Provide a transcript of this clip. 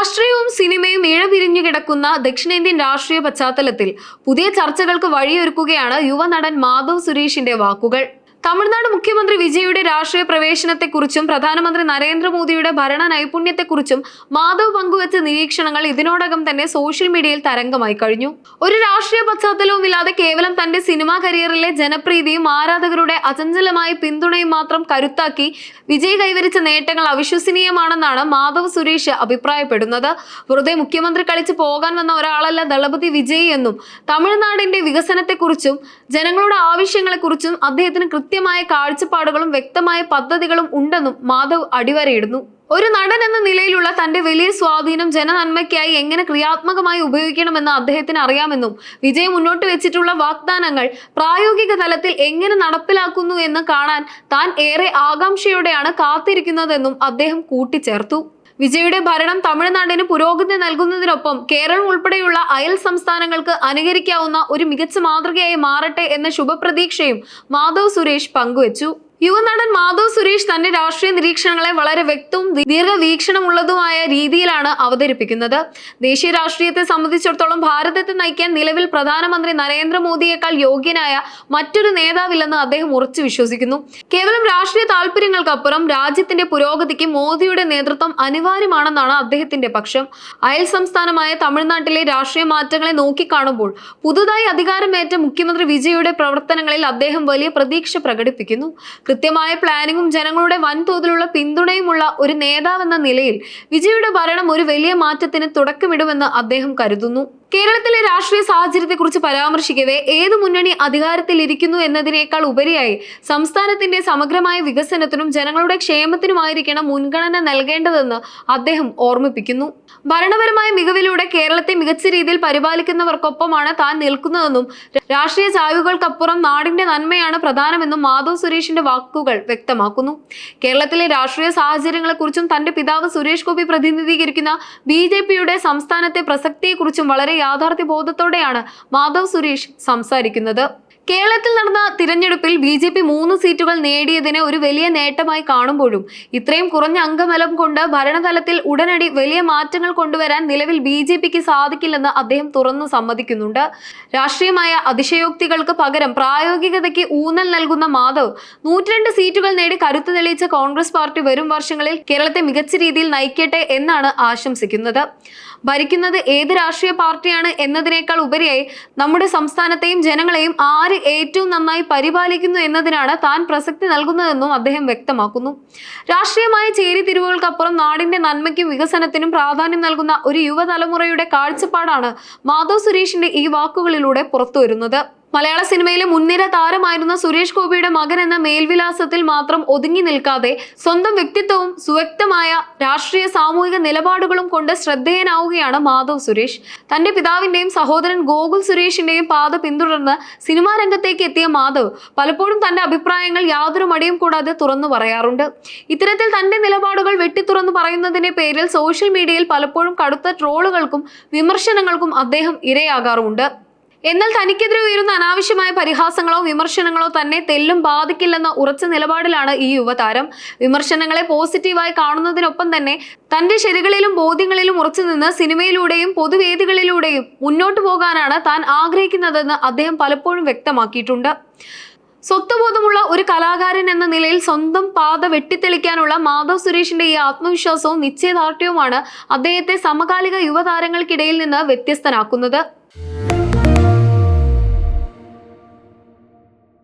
രാഷ്ട്രീയവും സിനിമയും ഇഴപിരിഞ്ഞു കിടക്കുന്ന ദക്ഷിണേന്ത്യൻ രാഷ്ട്രീയ പശ്ചാത്തലത്തിൽ പുതിയ ചർച്ചകൾക്ക് വഴിയൊരുക്കുകയാണ് യുവനടൻ മാധവ് സുരേഷിന്റെ വാക്കുകൾ. തമിഴ്നാട് മുഖ്യമന്ത്രി വിജയുടെ രാഷ്ട്രീയ പ്രവേശനത്തെക്കുറിച്ചും പ്രധാനമന്ത്രി നരേന്ദ്രമോദിയുടെ ഭരണ നൈപുണ്യത്തെക്കുറിച്ചും മാധവ് പങ്കുവച്ച നിരീക്ഷണങ്ങൾ ഇതിനോടകം തന്നെ സോഷ്യൽ മീഡിയയിൽ തരംഗമായി കഴിഞ്ഞു. ഒരു രാഷ്ട്രീയ പശ്ചാത്തലവുമില്ലാതെ കേവലം തന്റെ സിനിമാ കരിയറിലെ ജനപ്രീതിയും ആരാധകരുടെ അചഞ്ചലമായ പിന്തുണയും മാത്രം കരുത്താക്കി വിജയ് കൈവരിച്ച നേട്ടങ്ങൾ അവിശ്വസനീയമാണെന്നാണ് മാധവ് സുരേഷ് അഭിപ്രായപ്പെടുന്നത്. വെറുതെ മുഖ്യമന്ത്രി കളിച്ച് പോകാൻ വന്ന ഒരാളല്ല ദളപതി വിജയ് എന്നും തമിഴ്നാടിന്റെ വികസനത്തെക്കുറിച്ചും ജനങ്ങളുടെ ആവശ്യങ്ങളെക്കുറിച്ചും അദ്ദേഹത്തിന് കൃത്യമായ കാഴ്ചപ്പാടുകളും വ്യക്തമായ പദ്ധതികളും ഉണ്ടെന്നും മാധവ് അടിവരയിടുന്നു. ഒരു നടൻ എന്ന നിലയിലുള്ള തന്റെ വലിയ സ്വാധീനം ജനനന്മയ്ക്കായി എങ്ങനെ ക്രിയാത്മകമായി ഉപയോഗിക്കണമെന്ന് അദ്ദേഹത്തിന് അറിയാമെന്നും വിജയ് മുന്നോട്ട് വെച്ചിട്ടുള്ള വാഗ്ദാനങ്ങൾ പ്രായോഗിക തലത്തിൽ എങ്ങനെ നടപ്പിലാക്കുന്നു എന്ന് കാണാൻ താൻ ഏറെ ആകാംക്ഷയോടെയാണ് കാത്തിരിക്കുന്നതെന്നും അദ്ദേഹം കൂട്ടിച്ചേർത്തു. വിജയുടെ ഭരണം തമിഴ്നാടിന് പുരോഗതി നൽകുന്നതിനൊപ്പം കേരളം ഉൾപ്പെടെയുള്ള അയൽ സംസ്ഥാനങ്ങൾക്ക് അനുകരിക്കാവുന്ന ഒരു മികച്ച മാതൃകയായി മാറട്ടെ എന്ന ശുഭപ്രതീക്ഷയും മാധവ് സുരേഷ് പങ്കുവച്ചു. യുവനടൻ മാധവ് സുരേഷ് തന്റെ രാഷ്ട്രീയ നിരീക്ഷണങ്ങളെ വളരെ വ്യക്തവും ദീർഘവീക്ഷണമുള്ളതുമായ രീതിയിലാണ് അവതരിപ്പിക്കുന്നത്. ദേശീയ രാഷ്ട്രീയത്തെ സംബന്ധിച്ചിടത്തോളം ഭാരതത്തെ നയിക്കാൻ നിലവിൽ പ്രധാനമന്ത്രി നരേന്ദ്രമോദിയേക്കാൾ യോഗ്യനായ മറ്റൊരു നേതാവില്ലെന്ന് അദ്ദേഹം ഉറച്ചു വിശ്വസിക്കുന്നു. കേവലം രാഷ്ട്രീയ താല്പര്യങ്ങൾക്കപ്പുറം രാജ്യത്തിന്റെ പുരോഗതിക്ക് മോദിയുടെ നേതൃത്വം അനിവാര്യമാണെന്നാണ് അദ്ദേഹത്തിന്റെ പക്ഷം. അയൽ സംസ്ഥാനമായ തമിഴ്നാട്ടിലെ രാഷ്ട്രീയ മാറ്റങ്ങളെ നോക്കിക്കാണുമ്പോൾ പുതുതായി അധികാരമേറ്റ മുഖ്യമന്ത്രി വിജയുടെ പ്രവർത്തനങ്ങളിൽ അദ്ദേഹം വലിയ പ്രതീക്ഷ പ്രകടിപ്പിക്കുന്നു. കൃത്യമായ പ്ലാനിങ്ങും ജനങ്ങളുടെ വൻതോതിലുള്ള പിന്തുണയുമുള്ള ഒരു നേതാവെന്ന നിലയിൽ വിജയുടെ ഭരണം ഒരു വലിയ മാറ്റത്തിന് തുടക്കമിടുമെന്ന് അദ്ദേഹം കരുതുന്നു. കേരളത്തിലെ രാഷ്ട്രീയ സാഹചര്യത്തെക്കുറിച്ച് പരാമർശിക്കവേ ഏത് മുന്നണി അധികാരത്തിൽ ഇരിക്കുന്നു എന്നതിനേക്കാൾ ഉപരിയായി സംസ്ഥാനത്തിന്റെ സമഗ്രമായ വികസനത്തിനും ജനങ്ങളുടെ ക്ഷേമത്തിനുമായിരിക്കണം മുൻഗണന നൽകേണ്ടതെന്ന് അദ്ദേഹം ഓർമ്മിപ്പിക്കുന്നു. ഭരണപരമായ മികവിലൂടെ കേരളത്തെ മികച്ച രീതിയിൽ പരിപാലിക്കുന്നവർക്കൊപ്പമാണ് താൻ നിൽക്കുന്നതെന്നും രാഷ്ട്രീയ ചായ്വുകൾക്കപ്പുറം നാടിന്റെ നന്മയാണ് പ്രധാനമെന്നും മാധവ് സുരേഷിന്റെ വാക്കുകൾ വ്യക്തമാക്കുന്നു. കേരളത്തിലെ രാഷ്ട്രീയ സാഹചര്യങ്ങളെക്കുറിച്ചും തന്റെ പിതാവ് സുരേഷ് ഗോപി പ്രതിനിധീകരിക്കുന്ന BJPയുടെ സംസ്ഥാനത്തെ പ്രസക്തിയെക്കുറിച്ചും വളരെ യാഥാർത്ഥ്യബോധത്തോടെയാണ് മാധവ് സുരേഷ് സംസാരിക്കുന്നത്. കേരളത്തിൽ നടന്ന തിരഞ്ഞെടുപ്പിൽ BJP 3 സീറ്റുകൾ നേടിയതിനെ ഒരു വലിയ നേട്ടമായി കാണുമ്പോഴും ഇത്രയും കുറഞ്ഞ അംഗബലം കൊണ്ട് ഭരണതലത്തിൽ ഉടനടി വലിയ മാറ്റങ്ങൾ കൊണ്ടുവരാൻ നിലവിൽ BJPക്ക് സാധിക്കില്ലെന്ന് അദ്ദേഹം തുറന്നു സമ്മതിക്കുന്നുണ്ട്. രാഷ്ട്രീയമായ അതിശയോക്തികൾക്ക് പകരം പ്രായോഗികതയ്ക്ക് ഊന്നൽ നൽകുന്ന മാധവ് 102 സീറ്റുകൾ നേടി കരുത്ത് തെളിയിച്ച കോൺഗ്രസ് പാർട്ടി വരും വർഷങ്ങളിൽ കേരളത്തെ മികച്ച രീതിയിൽ നയിക്കട്ടെ എന്നാണ് ആശംസിക്കുന്നത്. ഭരിക്കുന്നത് ഏത് രാഷ്ട്രീയ പാർട്ടിയാണ് എന്നതിനേക്കാൾ ഉപരിയായി നമ്മുടെ സംസ്ഥാനത്തെയും ജനങ്ങളെയും ആര് ഏറ്റവും നന്നായി പരിപാലിക്കുന്നു എന്നതിനാണ് താൻ പ്രസക്തി നൽകുന്നതെന്നും അദ്ദേഹം വ്യക്തമാക്കുന്നു. രാഷ്ട്രീയമായ ചേരിതിരിവുകൾക്കപ്പുറം നാടിന്റെ നന്മയ്ക്കും വികസനത്തിനും പ്രാധാന്യം നൽകുന്ന ഒരു യുവതലമുറയുടെ കാഴ്ചപ്പാടാണ് മാധവ് സുരേഷിന്റെ ഈ വാക്കുകളിലൂടെ പുറത്തുവരുന്നത്. മലയാള സിനിമയിലെ മുൻനിര താരമായിരുന്ന സുരേഷ് ഗോപിയുടെ മകൻ എന്ന മേൽവിലാസത്തിൽ മാത്രം ഒതുങ്ങി നിൽക്കാതെ സ്വന്തം വ്യക്തിത്വവും സുവ്യക്തമായ രാഷ്ട്രീയ സാമൂഹിക നിലപാടുകളും കൊണ്ട് ശ്രദ്ധേയനാവുകയാണ് മാധവ് സുരേഷ്. തന്റെ പിതാവിന്റെയും സഹോദരൻ ഗോകുൽ സുരേഷിന്റെയും പാത പിന്തുടർന്ന് സിനിമാ രംഗത്തേക്ക് എത്തിയ മാധവ് പലപ്പോഴും തന്റെ അഭിപ്രായങ്ങൾ യാതൊരു മടിയും കൂടാതെ തുറന്നു പറയാറുണ്ട്. ഇത്തരത്തിൽ തന്റെ നിലപാടുകൾ വെട്ടിത്തുറന്നു പറയുന്നതിന്റെ പേരിൽ സോഷ്യൽ മീഡിയയിൽ പലപ്പോഴും കടുത്ത ട്രോളുകൾക്കും വിമർശനങ്ങൾക്കും അദ്ദേഹം ഇരയാകാറുമുണ്ട്. എന്നാൽ തനിക്കെതിരെ ഉയരുന്ന അനാവശ്യമായ പരിഹാസങ്ങളോ വിമർശനങ്ങളോ തന്നെ തെല്ലും ബാധിക്കില്ലെന്ന ഉറച്ച നിലപാടിലാണ് ഈ യുവതാരം. വിമർശനങ്ങളെ പോസിറ്റീവായി കാണുന്നതിനൊപ്പം തന്നെ തന്റെ ശരികളിലും ബോധ്യങ്ങളിലും ഉറച്ചു നിന്ന് സിനിമയിലൂടെയും പൊതുവേദികളിലൂടെയും മുന്നോട്ടു പോകാനാണ് താൻ ആഗ്രഹിക്കുന്നതെന്ന് അദ്ദേഹം പലപ്പോഴും വ്യക്തമാക്കിയിട്ടുണ്ട്. സ്വത്വബോധമുള്ള ഒരു കലാകാരൻ എന്ന നിലയിൽ സ്വന്തം പാത വെട്ടിത്തെളിക്കാനുള്ള മാധവ് സുരേഷിന്റെ ഈ ആത്മവിശ്വാസവും നിശ്ചയദാർഢ്യവുമാണ് അദ്ദേഹത്തെ സമകാലിക യുവതാരങ്ങൾക്കിടയിൽ നിന്ന് വ്യത്യസ്തനാക്കുന്നത്.